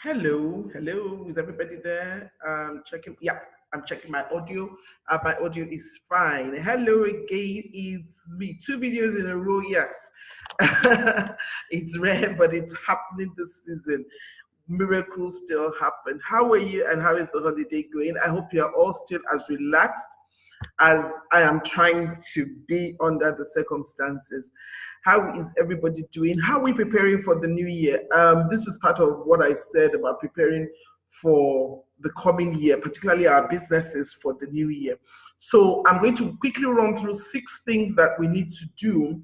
Hello, hello. Is everybody there? Checking. Yeah, I'm checking my audio. My audio is fine. Hello again. It's me. Two videos in a row. Yes, it's rare, but it's happening this season. Miracles still happen. How are you? And how is the holiday going? I hope you are all still as relaxed as I am trying to be under the circumstances. How is everybody doing? How are we preparing for the new year? This is part of what I said about preparing for the coming year, particularly our businesses for the new year. So I'm going to quickly run through 6 things that we need to do.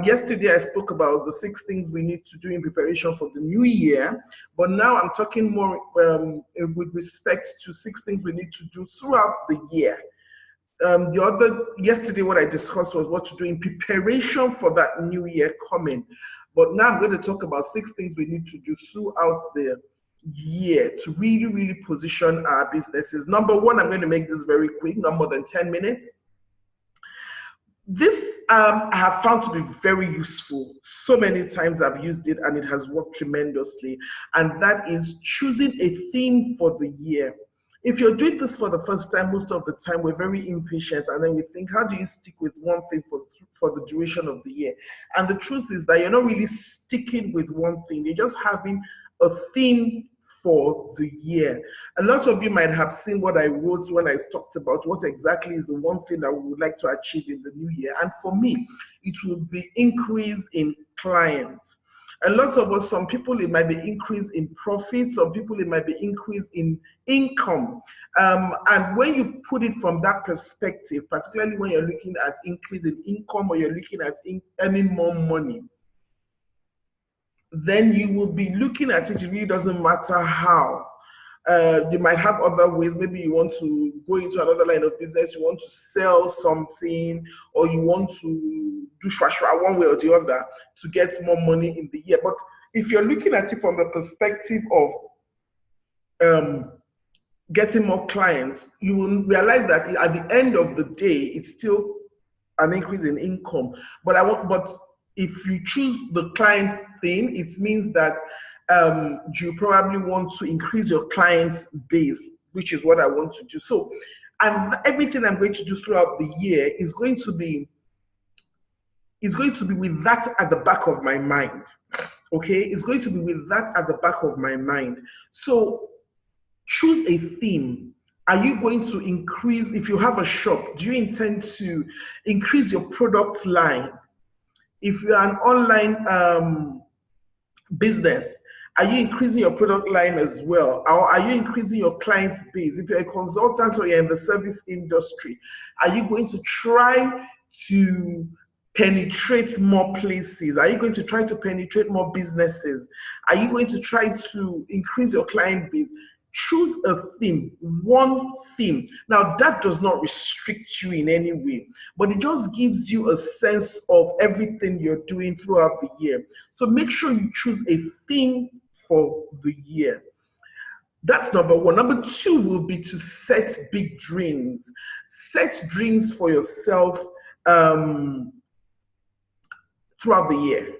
Yesterday, I spoke about the 6 things we need to do in preparation for the new year, but now I'm talking more with respect to 6 things we need to do throughout the year. Yesterday, what I discussed was what to do in preparation for that new year coming. But now I'm going to talk about 6 things we need to do throughout the year to really, really position our businesses. Number one, I'm going to make this very quick, not more than 10 minutes. This I have found to be very useful. So many times I've used it and it has worked tremendously. And that is choosing a theme for the year. If you're doing this for the first time, most of the time we're very impatient and then we think, how do you stick with one thing for the duration of the year? And the truth is that you're not really sticking with one thing. You're just having a theme for the year. A lot of you might have seen what I wrote when I talked about what exactly is the one thing that we would like to achieve in the new year. And for me, it will be increase in clients. A lot of us, some people, it might be increase in profit, some people, it might be increase in income. And when you put it from that perspective, particularly when you're looking at increase in income or you're looking at earning more money, then you will be looking at it. It really doesn't matter how. You might have other ways. Maybe you want to go into another line of business, you want to sell something, or you want to do shwa one way or the other to get more money in the year. But if you're looking at it from the perspective of getting more clients, you will realize that at the end of the day, it's still an increase in income. But if you choose the client thing, it means that you probably want to increase your client base, which is what I want to do. So, and everything I'm going to do throughout the year is going to be with that at the back of my mind. Okay, it's going to be with that at the back of my mind. So choose a theme. Are you going to increase, if you have a shop, do you intend to increase your product line? If you're an online business, are you increasing your product line as well? Or are you increasing your client base? If you're a consultant or you're in the service industry, are you going to try to penetrate more places? Are you going to try to penetrate more businesses? Are you going to try to increase your client base? Choose a theme, one theme. Now, that does not restrict you in any way, but it just gives you a sense of everything you're doing throughout the year. So make sure you choose a theme for the year. That's number one. Number two will be to set big dreams. Set dreams for yourself throughout the year.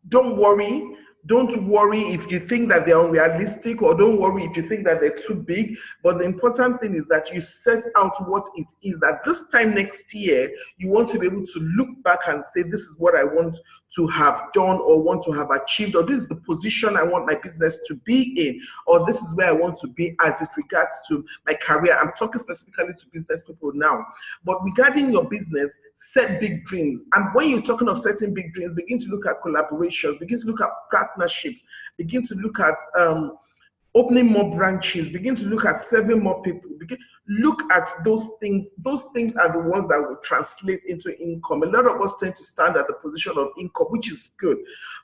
Don't worry if you think that they're unrealistic, or don't worry if you think that they're too big. But the important thing is that you set out what it is that this time next year, you want to be able to look back and say, this is what I want to have done or want to have achieved, or this is the position I want my business to be in, or this is where I want to be as it regards to my career. I'm talking specifically to business people now. But regarding your business, set big dreams. And when you're talking of setting big dreams, begin to look at collaborations, begin to look at partnerships, begin to look at opening more branches, begin to look at serving more people, look at those things. Those things are the ones that will translate into income. A lot of us tend to stand at the position of income, which is good,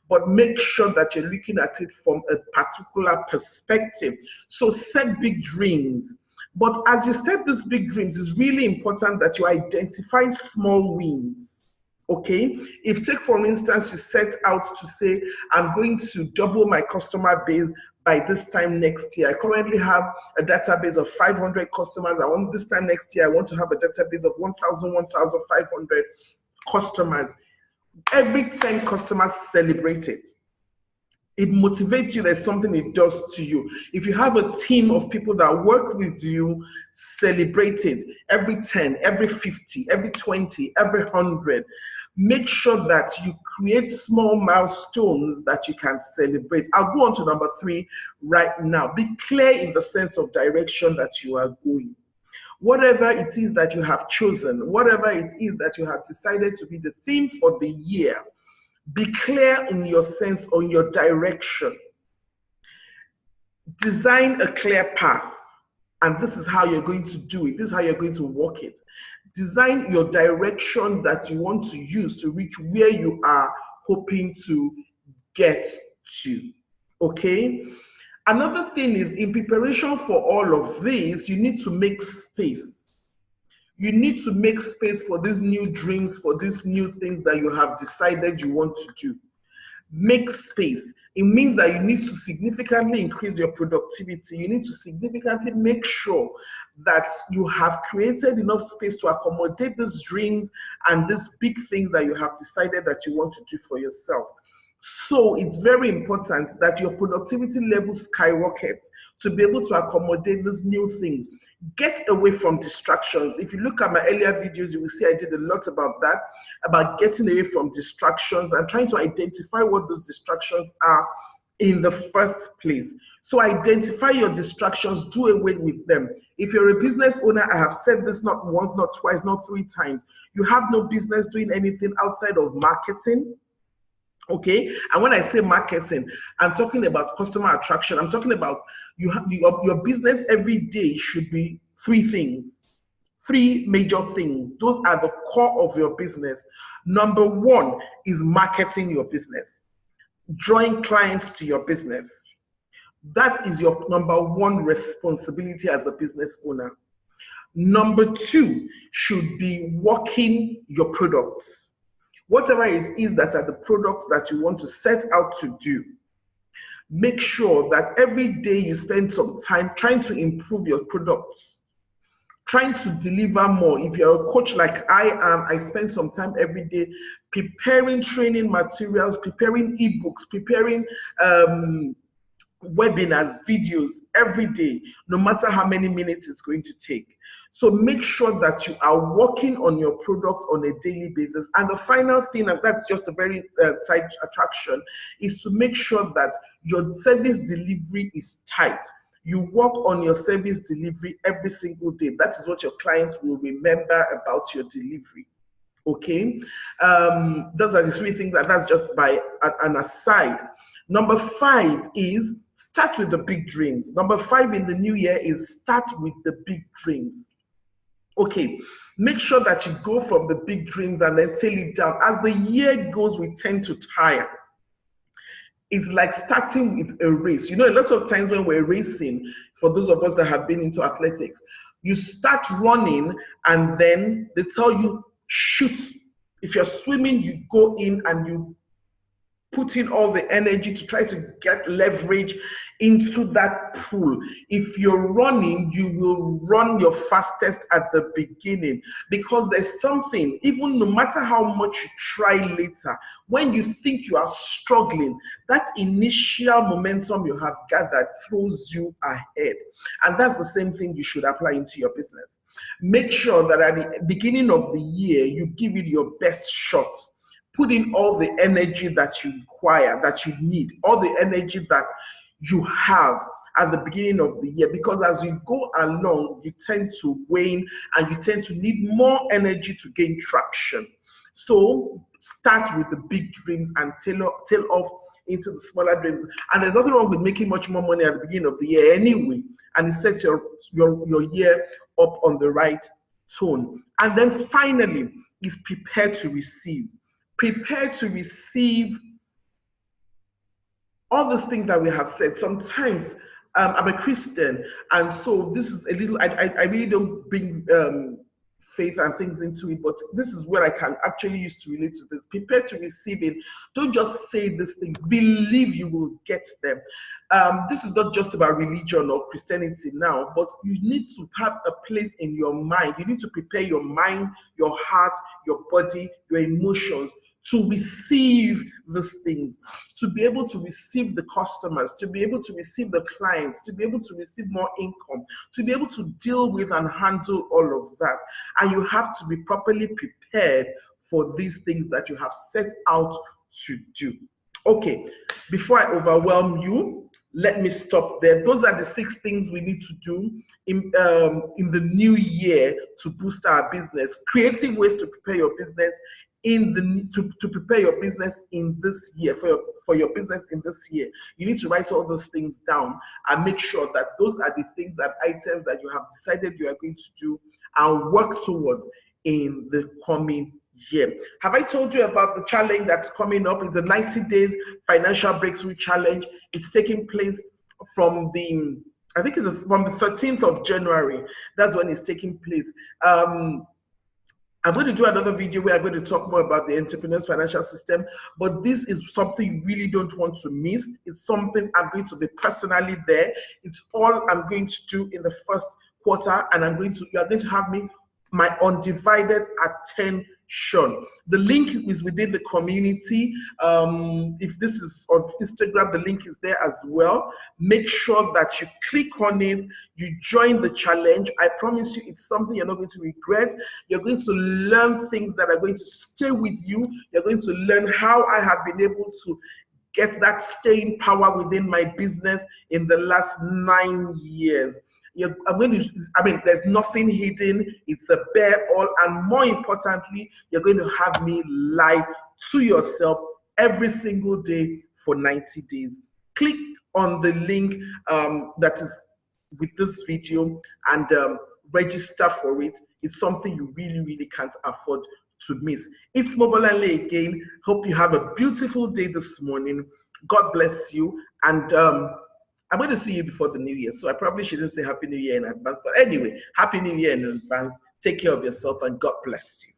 but make sure that you're looking at it from a particular perspective. So set big dreams. But as you set these big dreams, it's really important that you identify small wins. Okay, if take for instance, you set out to say, I'm going to double my customer base by this time next year. I currently have a database of 500 customers. I want this time next year, I want to have a database of 1,500 customers. Every 10 customers celebrate it. It motivates you. There's something it does to you. If you have a team of people that work with you, celebrate it. Every 10, every 50, every 20, every 100. Make sure that you create small milestones that you can celebrate. I'll go on to number 3 right now. Be clear in the sense of direction that you are going. Whatever it is that you have chosen, whatever it is that you have decided to be the theme for the year, be clear in your sense, on your direction. Design a clear path, and this is how you're going to do it. This is how you're going to walk it. Design your direction that you want to use to reach where you are hoping to get to. Okay? Another thing is, in preparation for all of this, you need to make space. You need to make space for these new dreams, for these new things that you have decided you want to do. Make space. It means that you need to significantly increase your productivity. You need to significantly make sure that you have created enough space to accommodate these dreams and these big things that you have decided that you want to do for yourself. So it's very important that your productivity level skyrockets to be able to accommodate these new things. Get away from distractions. If you look at my earlier videos, you will see I did a lot about that, about getting away from distractions and trying to identify what those distractions are in the first place. So identify your distractions, do away with them. If you're a business owner, I have said this not once, not twice, not 3 times. You have no business doing anything outside of marketing. Okay, and when I say marketing, I'm talking about customer attraction. I'm talking about your business every day should be 3 things, 3 major things. Those are the core of your business. Number 1 is marketing your business, drawing clients to your business. That is your number 1 responsibility as a business owner. Number 2 should be working your products. Whatever it is that are the products that you want to set out to do, make sure that every day you spend some time trying to improve your products, trying to deliver more. If you're a coach like I am, I spend some time every day preparing training materials, preparing ebooks, preparing webinars, videos every day, no matter how many minutes it's going to take. So make sure that you are working on your product on a daily basis. And the final thing, and that's just a very side attraction, is to make sure that your service delivery is tight. You work on your service delivery every single day. That is what your clients will remember about your delivery. Okay? Those are the 3 things, and that's just by an aside. Number 5 is start with the big dreams. Number 5 in the new year is start with the big dreams. Okay, make sure that you go from the big dreams and then tail it down. As the year goes, we tend to tire. It's like starting with a race. You know, a lot of times when we're racing, for those of us that have been into athletics, you start running and then they tell you, shoot. If you're swimming, you go in and you put in all the energy to try to get leverage into that pool. If you're running, you will run your fastest at the beginning, because there's something, even no matter how much you try later, when you think you are struggling, that initial momentum you have gathered throws you ahead. And that's the same thing you should apply into your business. Make sure that at the beginning of the year, you give it your best shot. Put in all the energy that you require, that you need, all the energy that you have at the beginning of the year, because as you go along, you tend to wane and you tend to need more energy to gain traction. So start with the big dreams and tail off into the smaller dreams. And there's nothing wrong with making much more money at the beginning of the year anyway, and it sets your year up on the right tone. And then finally is prepare to receive. Prepare to receive all those things that we have said. Sometimes I'm a Christian, and so this is a little, I really don't bring faith and things into it, but this is where I can actually use to relate to this. Prepare to receive it. Don't just say these things. Believe you will get them. This is not just about religion or Christianity now, but you need to have a place in your mind. You need to prepare your mind, your heart, your body, your emotions to receive these things, to be able to receive the customers, to be able to receive the clients, to be able to receive more income, to be able to deal with and handle all of that. And you have to be properly prepared for these things that you have set out to do. Okay, before I overwhelm you, let me stop there. Those are the 6 things we need to do in the new year to boost our business. Creative ways to prepare your business to prepare your business in this year, for your business in this year. You need to write all those things down and make sure that those are the things, that items that you have decided you are going to do and work towards in the coming year. Have I told you about the challenge that's coming up? It's a 90 days financial breakthrough challenge. It's taking place from the 13th of January. That's when it's taking place. I'm going to do another video where I'm going to talk more about the entrepreneur's financial system, but this is something you really don't want to miss. It's something I'm going to be personally there. It's all I'm going to do in the first quarter, and you are going to have my undivided attention. The link is within the community. If this is on Instagram, the link is there as well. Make sure that you click on it, you join the challenge. I promise you, it's something you're not going to regret. You're going to learn things that are going to stay with you. You're going to learn how I have been able to get that staying power within my business in the last 9 years. There's nothing hidden. It's a bare all, and more importantly, you're going to have me live to yourself every single day for 90 days. Click on the link that is with this video and register for it. It's something you really, really can't afford to miss. It's Mobolanle again. Hope you have a beautiful day this morning. God bless you, and I'm going to see you before the new year, so I probably shouldn't say Happy New Year in advance. But anyway, Happy New Year in advance. Take care of yourself, and God bless you.